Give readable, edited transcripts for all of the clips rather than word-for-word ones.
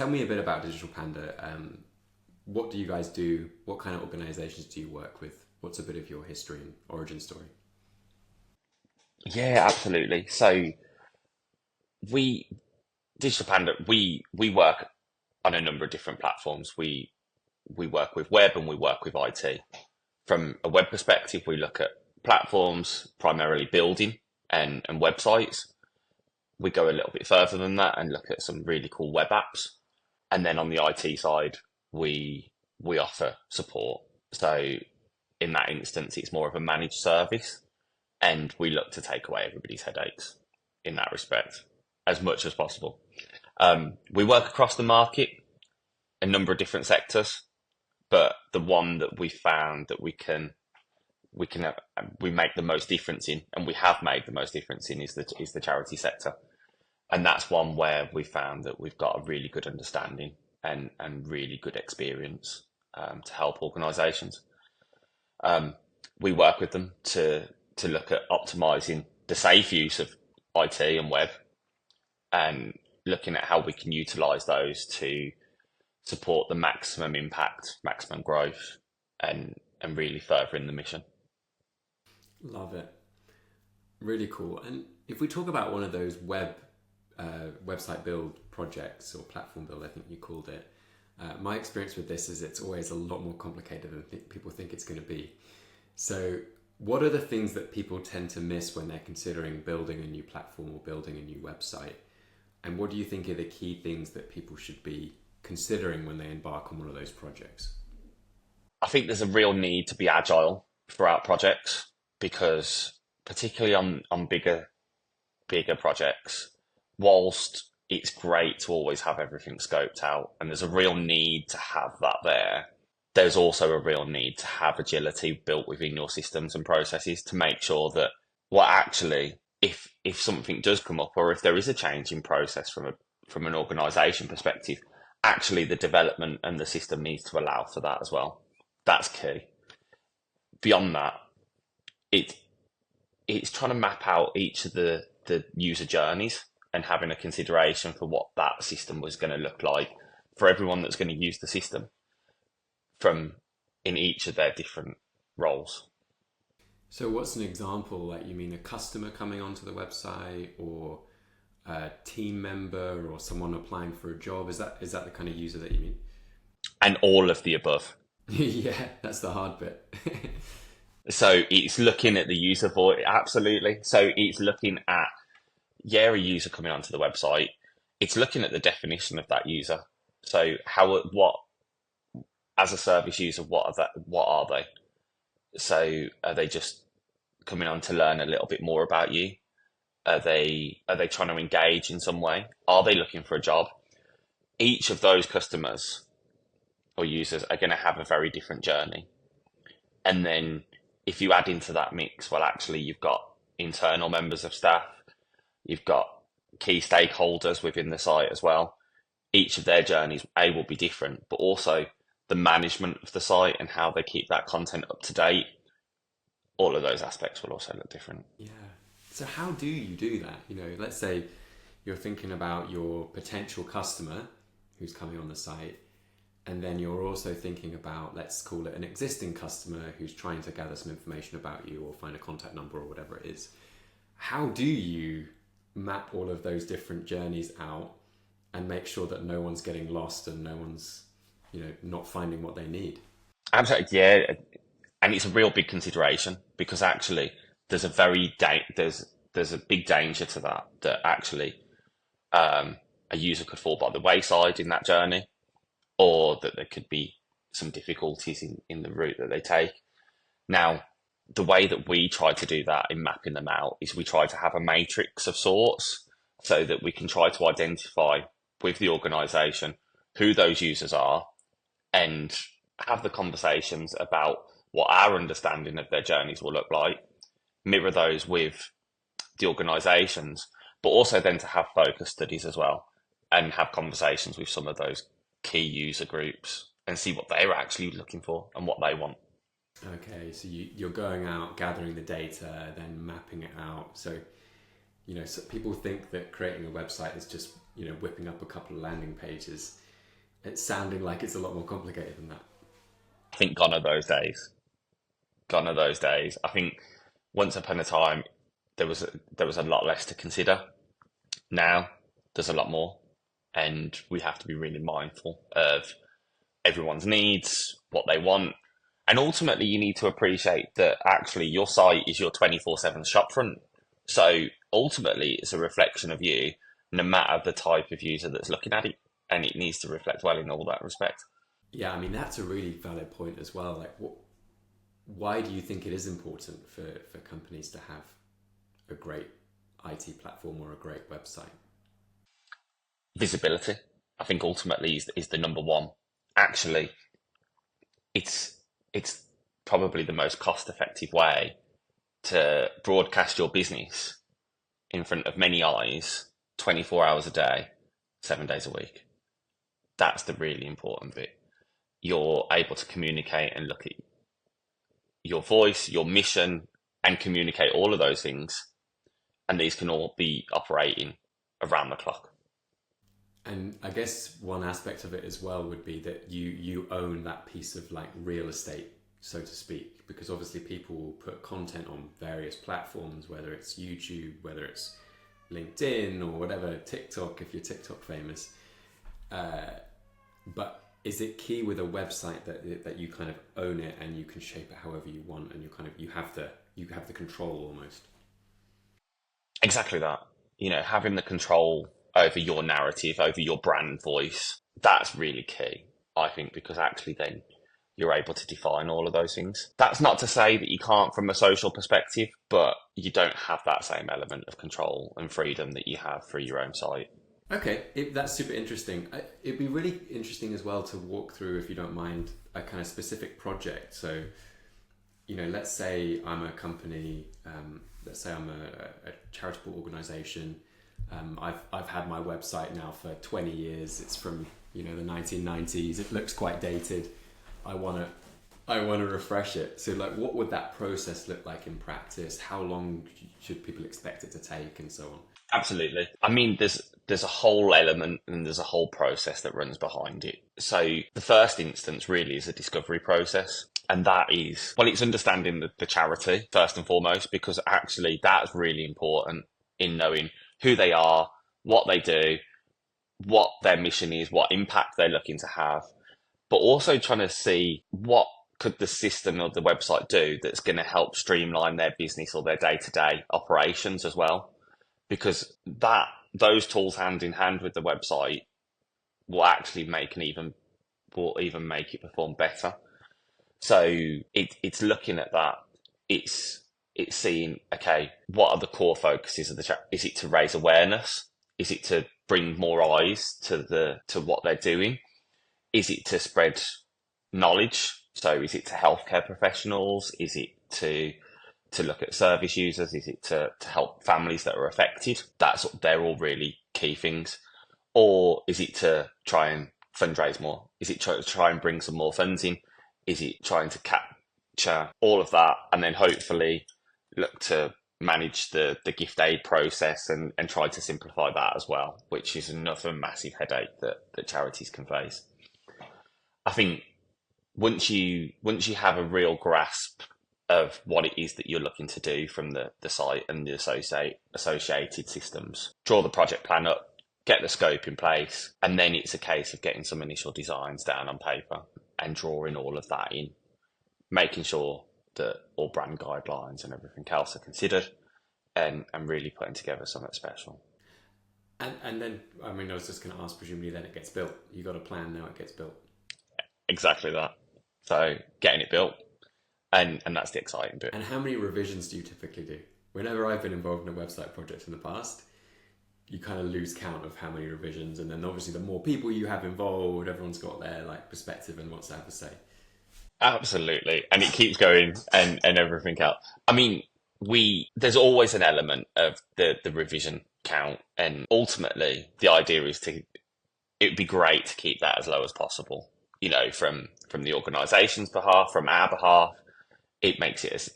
Tell me a bit about Digital Panda. What do you guys do? What kind of organizations do you work with? What's a bit of your history and origin story? Yeah, absolutely. So we Digital Panda, we work on a number of different platforms. We work with web and we work with IT. From a web perspective, we look at platforms, primarily building and websites. We go a little bit further than that and look at some really cool web apps. And then on the IT side, we offer support. So in that instance, it's more of a managed service, and we look to take away everybody's headaches in that respect as much as possible. We work across the market, a number of different sectors, but the one that we found that we make the most difference in, and we have made the most difference in, is the charity sector, and that's one where we found that we've got a really good understanding and really good experience to help organisations. We work with them to look at optimising the safe use of IT and web, and looking at how we can utilise those to support the maximum impact, maximum growth, and really furthering the mission. Love it. Really cool. And if we talk about one of those website build projects or platform build, I think you called it. My experience with this is it's always a lot more complicated than people think it's going to be. So, what are the things that people tend to miss when they're considering building a new platform or building a new website? And what do you think are the key things that people should be considering when they embark on one of those projects? I think there's a real need to be agile throughout projects, because particularly on bigger projects, whilst it's great to always have everything scoped out, and there's a real need to have that there, there's also a real need to have agility built within your systems and processes to make sure that, well, actually, if something does come up, or if there is a change in process from an organisation perspective, actually the development and the system needs to allow for that as well. That's key. Beyond that, it it's trying to map out each of the user journeys and having a consideration for what that system was going to look like for everyone that's going to use the system from in each of their different roles. So, what's an example? Like, you mean a customer coming onto the website, or a team member, or someone applying for a job? Is that the kind of user that you mean? And all of the above. Yeah, that's the hard bit. So it's looking at the user voice, absolutely. So it's looking at, yeah, a user coming onto the website. It's looking at the definition of that user. So what, as a service user, what are they? So are they just coming on to learn a little bit more about you? Are they trying to engage in some way? Are they looking for a job? Each of those customers or users are going to have a very different journey. And then if you add into that mix, well, actually, you've got internal members of staff, you've got key stakeholders within the site as well. Each of their journeys, A, will be different, but also the management of the site and how they keep that content up to date, all of those aspects will also look different. Yeah. So, how do you do that? Let's say you're thinking about your potential customer who's coming on the site, and then you're also thinking about, let's call it, an existing customer who's trying to gather some information about you or find a contact number or whatever it is. How do you map all of those different journeys out and make sure that no one's getting lost and no one's, not finding what they need? Absolutely, yeah, and it's a real big consideration, because actually there's there's a big danger to that actually a user could fall by the wayside in that journey, or that there could be some difficulties in the route that they take. Now, the way that we try to do that in mapping them out is we try to have a matrix of sorts, so that we can try to identify with the organisation who those users are, and have the conversations about what our understanding of their journeys will look like, mirror those with the organisations, but also then to have focus studies as well, and have conversations with some of those key user groups and see what they're actually looking for and what they want. Okay, so you're going out, gathering the data, then mapping it out. So, so people think that creating a website is just, whipping up a couple of landing pages. It's sounding like it's a lot more complicated than that. I think gone are those days. Gone are those days. I think once upon a time there was a lot less to consider. Now there's a lot more, and we have to be really mindful of everyone's needs, what they want, and ultimately you need to appreciate that actually your site is your 24/7 shopfront. So ultimately, it's a reflection of you, no matter the type of user that's looking at it, and it needs to reflect well in all that respect. Yeah, I mean that's a really valid point as well. Like, why do you think it is important for companies to have a great IT platform or a great website? Visibility, I think, ultimately is the number one. Actually, it's probably the most cost effective way to broadcast your business in front of many eyes, 24 hours a day, 7 days a week. That's the really important bit. You're able to communicate and look at your voice, your mission, and communicate all of those things. And these can all be operating around the clock. And I guess one aspect of it as well would be that you own that piece of like real estate, so to speak, because obviously people will put content on various platforms, whether it's YouTube, whether it's LinkedIn or whatever, TikTok if you're TikTok famous. But is it key with a website that you kind of own it and you can shape it however you want, and you have the control almost? Exactly that. Having the control over your narrative, over your brand voice, that's really key, I think, because actually then you're able to define all of those things. That's not to say that you can't from a social perspective, but you don't have that same element of control and freedom that you have through your own site. Okay, that's super interesting. It'd be really interesting as well to walk through, if you don't mind, a kind of specific project. So, let's say I'm a company, let's say I'm a charitable organization. I've had my website now for 20 years. It's from the 1990s. It looks quite dated. I want to refresh it. So like, what would that process look like in practice? How long should people expect it to take, and so on? Absolutely. I mean, there's a whole element and there's a whole process that runs behind it. So the first instance really is a discovery process. And that is, well, it's understanding the charity first and foremost, because actually that's really important in knowing who they are, what they do, what their mission is, what impact they're looking to have, but also trying to see what could the system or the website do that's going to help streamline their business or their day-to-day operations as well. Because those tools hand in hand with the website will actually will even make it perform better. So it's looking at that. It's seeing, okay, what are the core focuses of the chat? Is it to raise awareness? Is it to bring more eyes to what they're doing? Is it to spread knowledge? So is it to healthcare professionals? Is it to look at service users? Is it to help families that are affected? They're all really key things. Or is it to try and fundraise more? Is it to try and bring some more funds in? Is it trying to capture all of that and then hopefully look to manage the gift aid process and try to simplify that as well, which is another massive headache that charities can face. I think once you have a real grasp of what it is that you're looking to do from the site and the associated systems, draw the project plan up, get the scope in place, and then it's a case of getting some initial designs down on paper and drawing all of that in, making sure that all brand guidelines and everything else are considered, and really putting together something special. And then, I mean, I was just going to ask, presumably then it gets built. You got a plan, now it gets built. Exactly that. So getting it built, and that's the exciting bit. And how many revisions do you typically do? Whenever I've been involved in a website project in the past, you kind of lose count of how many revisions, and then obviously the more people you have involved, everyone's got their like perspective and wants to have a say. Absolutely, and it keeps going and everything else. I mean, there's always an element of the revision count, and ultimately the idea is it'd be great to keep that as low as possible. From the organisation's behalf, from our behalf, it makes it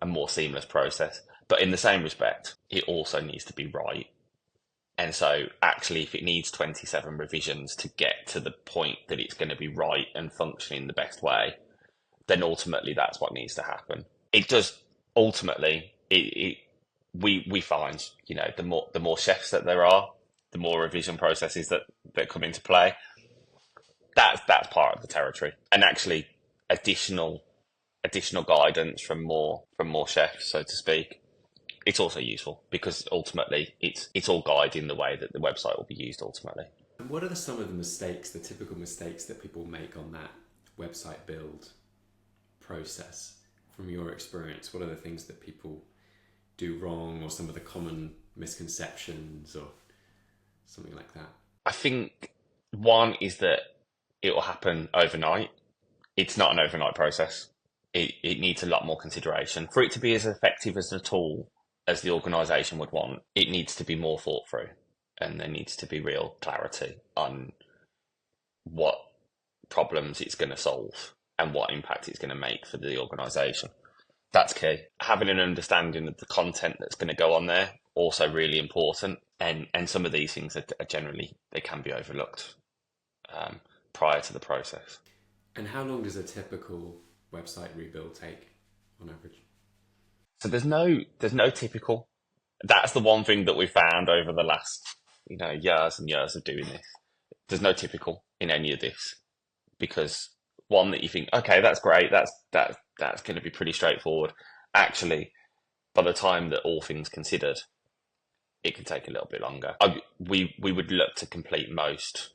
a more seamless process. But in the same respect, it also needs to be right. And so actually, if it needs 27 revisions to get to the point that it's going to be right and functioning the best way, then ultimately that's what needs to happen. It does ultimately, we find, the more chefs that there are, the more revision processes that come into play. That's part of the territory. And actually additional guidance from more chefs, so to speak, it's also useful because ultimately it's all guiding the way that the website will be used ultimately. And what are some of the mistakes, the typical mistakes that people make on that website build process from your experience? What are the things that people do wrong, or some of the common misconceptions or something like that? I think one is that it will happen overnight. It's not an overnight process. It needs a lot more consideration. For it to be as effective as a tool as the organisation would want, it needs to be more thought through, and there needs to be real clarity on what problems it's going to solve and what impact it's going to make for the organisation. That's key. Having an understanding of the content that's going to go on there, also really important. And some of these things are generally, they can be overlooked prior to the process. And how long does a typical website rebuild take on average? So there's no typical. That's the one thing that we found over the last years and years of doing this. There's no typical in any of this, because one that you think, okay, that's great, that's going to be pretty straightforward. Actually, by the time that all things considered, it can take a little bit longer. We would look to complete most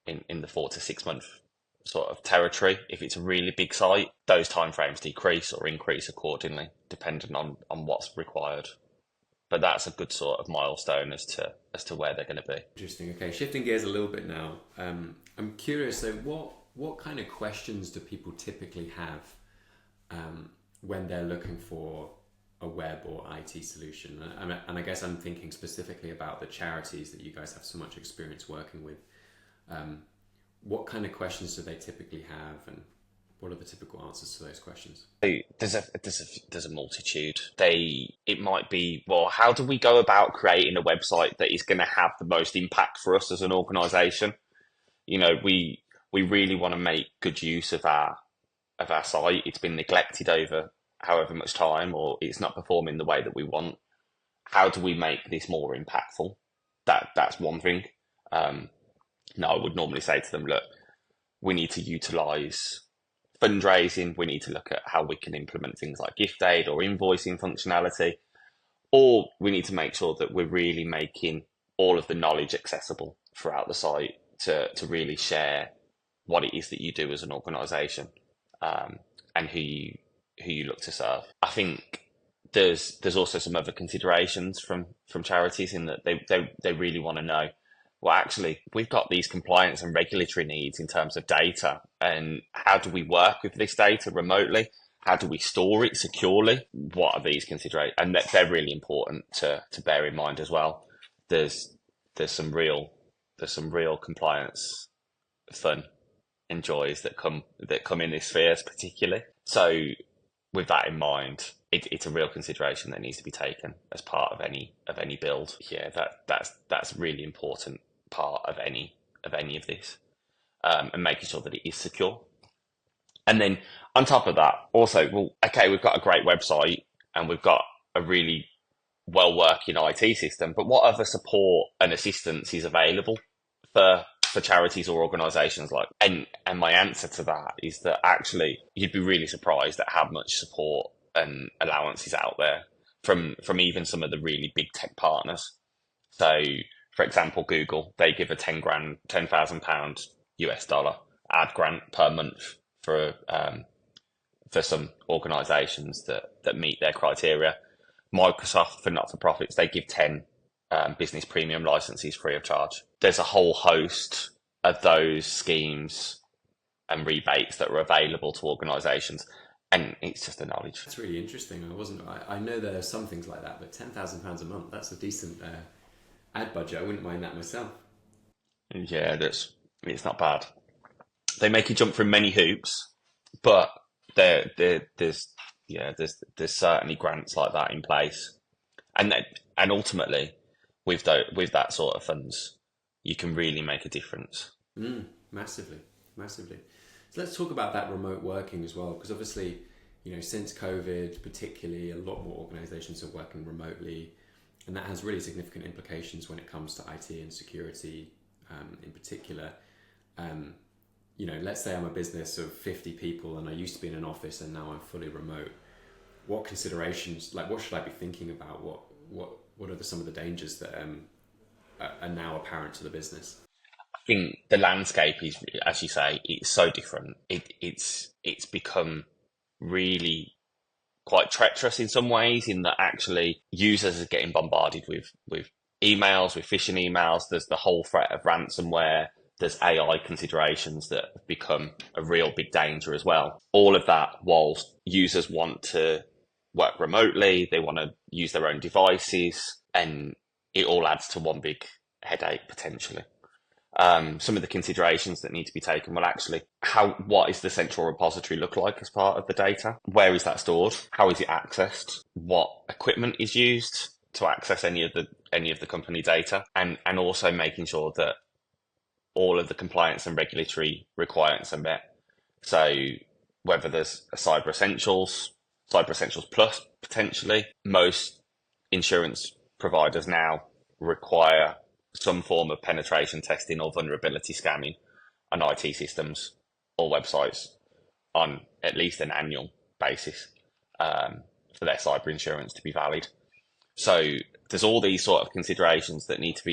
in the 4 to 6 month sort of territory. If it's a really big site, those timeframes decrease or increase accordingly, depending on what's required. But that's a good sort of milestone as to where they're going to be. Interesting. Okay, shifting gears a little bit now. I'm curious. So, what kind of questions do people typically have when they're looking for a web or IT solution? And I guess I'm thinking specifically about the charities that you guys have so much experience working with. What kind of questions do they typically have, and what are the typical answers to those questions? There's a multitude. It might be, well, how do we go about creating a website that is going to have the most impact for us as an organisation? We really want to make good use of our site. It's been neglected over however much time, or it's not performing the way that we want. How do we make this more impactful? That's one thing. No, I would normally say to them, look, we need to utilise fundraising. We need to look at how we can implement things like gift aid or invoicing functionality, or we need to make sure that we're really making all of the knowledge accessible throughout the site to really share what it is that you do as an organisation, and who you look to serve. I think there's also some other considerations from charities in that they really want to know, well, actually, we've got these compliance and regulatory needs in terms of data, and how do we work with this data remotely? How do we store it securely? What are these considerations? And they're really important to bear in mind as well. There's some real compliance fun and joys that come in this spheres particularly. So with that in mind, it's a real consideration that needs to be taken as part of any build. Yeah, that's really important part of any of this, and making sure that it is secure. And then on top of that, also, well, okay, we've got a great website and we've got a really well working IT system, but what other support and assistance is available for charities or organisations like? And my answer to that is that actually you'd be really surprised at how much support and allowance is out there from even some of the really big tech partners. So, for example, Google, they give a £10,000 US dollar ad grant per month for some organisations that meet their criteria. Microsoft, for not-for-profits, they give 10 business premium licenses free of charge. There's a whole host of those schemes and rebates that are available to organisations, and it's just the knowledge. That's really interesting. I know there are some things like that, but £10,000 a month, that's a decent ad budget. I wouldn't mind that myself. Yeah, it's not bad. They make you jump through many hoops, but there's certainly grants like that in place, and ultimately with that sort of funds, you can really make a difference. Massively, massively. So let's talk about that remote working as well, because obviously, since COVID, particularly, a lot more organizations are working remotely, and that has really significant implications when it comes to IT and security, in particular. Let's say I'm a business of 50 people and I used to be in an office and now I'm fully remote. What considerations, like what should I be thinking about? What are some of the dangers that are now apparent to the business? I think the landscape is, as you say, it's so different. It's become really quite treacherous in some ways, in that actually users are getting bombarded with emails, with phishing emails. There's the whole threat of ransomware. There's AI considerations that have become a real big danger as well. All of that whilst users want to work remotely, they want to use their own devices, and it all adds to one big headache potentially. Some of the considerations that need to be taken, well, actually, what is the central repository look like as part of the data? Where is that stored? How is it accessed? What equipment is used to access any of the company data? And also making sure that all of the compliance and regulatory requirements are met. So whether there's a Cyber Essentials Plus, potentially. Most insurance providers now require some form of penetration testing or vulnerability scanning on IT systems or websites on at least an annual basis, for their cyber insurance to be valid. So there's all these sort of considerations that need to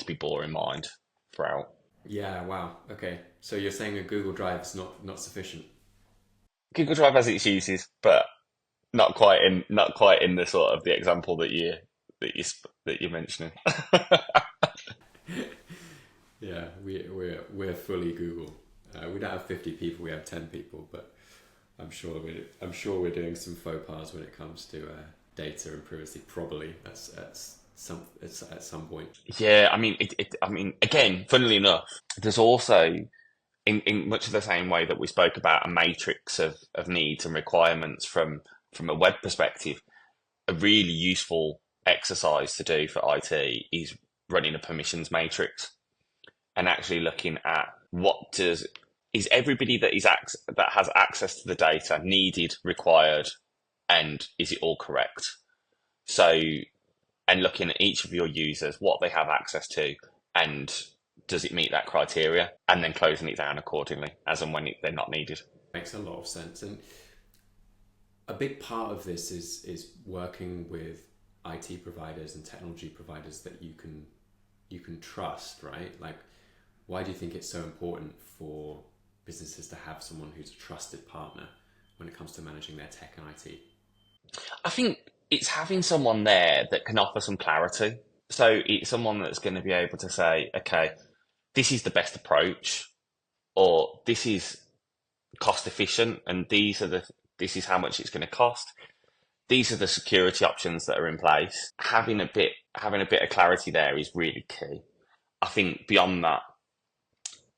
be bore in mind throughout. Yeah, wow. Okay. So you're saying a Google Drive is not sufficient? Google Drive has its uses, but not quite in the sort of the example that you're mentioning. Yeah, we're fully Google. We don't have 50 people, we have 10 people, but I'm sure we're doing some faux pas when it comes to data and privacy. Probably at some point. Yeah, I mean, I mean, again, funnily enough, there's also, in much of the same way that we spoke about a matrix of needs and requirements from a web perspective, a really useful exercise to do for IT is running a permissions matrix and actually looking at is everybody that has access to the data needed, required, and is it all correct? So, and looking at each of your users, what they have access to, and does it meet that criteria, and then closing it down accordingly as and when they're not needed. Makes a lot of sense. And a big part of this is working with IT providers and technology providers that you can trust, right? Like, why do you think it's so important for businesses to have someone who's a trusted partner when it comes to managing their tech and IT? I think it's having someone there that can offer some clarity. So it's someone that's going to be able to say, okay, this is the best approach, or this is cost efficient, and this is how much it's going to cost. These are the security options that are in place. Having a bit of clarity there is really key. I think beyond that,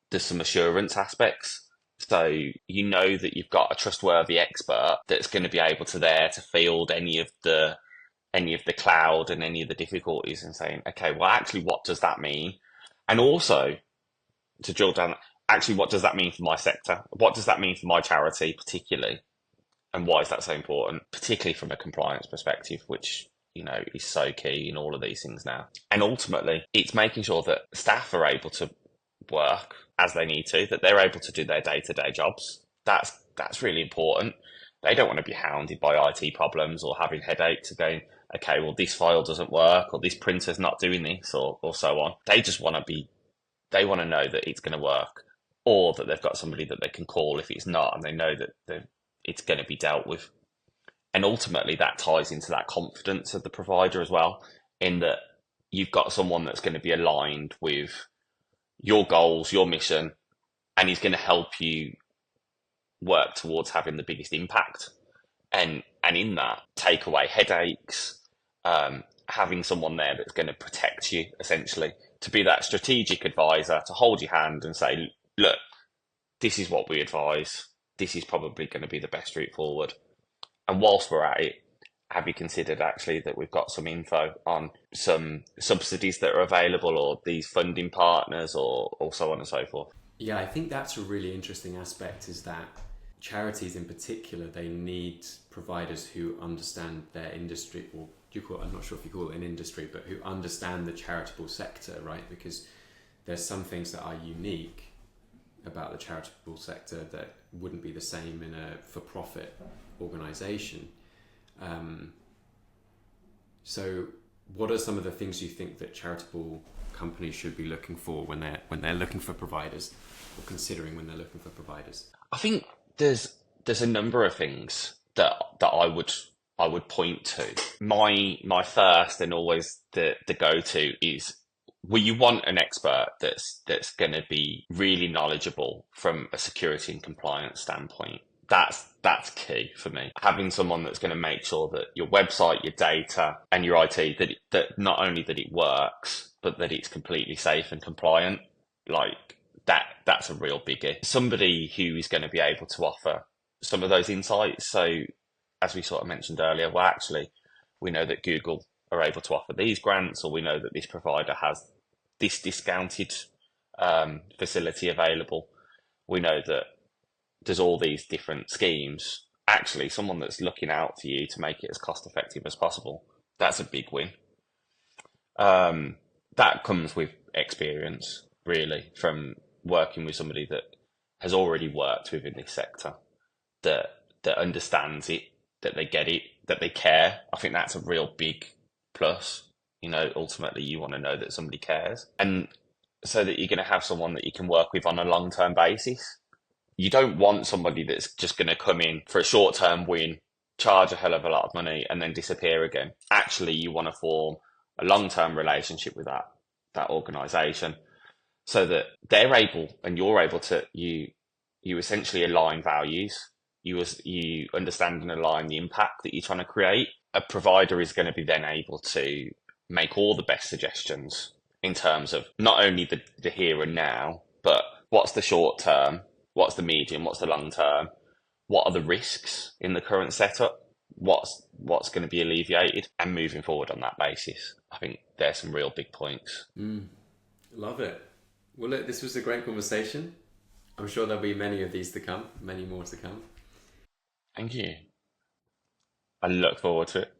there's some assurance aspects. So you know that you've got a trustworthy expert that's going to be able to field any of the cloud and any of the difficulties, and saying, okay, well, actually, what does that mean? And also to drill down, actually, what does that mean for my sector? What does that mean for my charity, particularly? And why is that so important, particularly from a compliance perspective, which, is so key in all of these things now. And ultimately, it's making sure that staff are able to work as they need to, that they're able to do their day-to-day jobs. That's really important. They don't want to be hounded by IT problems or having headaches of going, okay, well, this file doesn't work, or this printer's not doing this, or so on. They just want to know that it's going to work, or that they've got somebody that they can call if it's not, and they know that it's going to be dealt with. And ultimately, that ties into that confidence of the provider as well, in that you've got someone that's going to be aligned with your goals, your mission, and he's going to help you work towards having the biggest impact. And in that, take away headaches, having someone there that's going to protect you, essentially, to be that strategic advisor, to hold your hand and say, look, this is what we advise. This is probably going to be the best route forward. And whilst we're at it, have you considered actually that we've got some info on some subsidies that are available, or these funding partners, or so on and so forth? Yeah, I think that's a really interesting aspect, is that charities in particular, they need providers who understand their industry, or do you call it, I'm not sure if you call it an industry, but who understand the charitable sector, right? Because there's some things that are unique about the charitable sector that wouldn't be the same in a for-profit organization. Um, so what are some of the things you think that charitable companies should be looking for when they're looking for providers, or considering when they're looking for providers? I think there's a number of things that I would point to. My first and always the go to is, well, you want an expert that's going to be really knowledgeable from a security and compliance standpoint. That's key for me. Having someone that's going to make sure that your website, your data, and your IT, that not only that it works, but that it's completely safe and compliant. Like that's a real biggie. Somebody who is going to be able to offer some of those insights. So as we sort of mentioned earlier, well, actually, we know that Google are able to offer these grants, or we know that this provider has this discounted facility available. We know that there's all these different schemes. Actually, someone that's looking out for you to make it as cost effective as possible, that's a big win. That comes with experience, really, from working with somebody that has already worked within this sector, that understands it, that they get it, that they care. I think that's a real big plus. You know, ultimately, you want to know that somebody cares, and so that you're going to have someone that you can work with on a long term basis. You don't want somebody that's just going to come in for a short term win, charge a hell of a lot of money, and then disappear again. Actually, you want to form a long term relationship with that organization, so that they're able and you're able to you essentially align values. You understand and align the impact that you're trying to create. A provider is going to be then able to make all the best suggestions in terms of not only the here and now, but what's the short term, what's the medium, what's the long term, what are the risks in the current setup, what's going to be alleviated, and moving forward on that basis. I think there's some real big points. Love it. Well, look, this was a great conversation. I'm sure there'll be many of these to come, many more to come. Thank you. I look forward to it.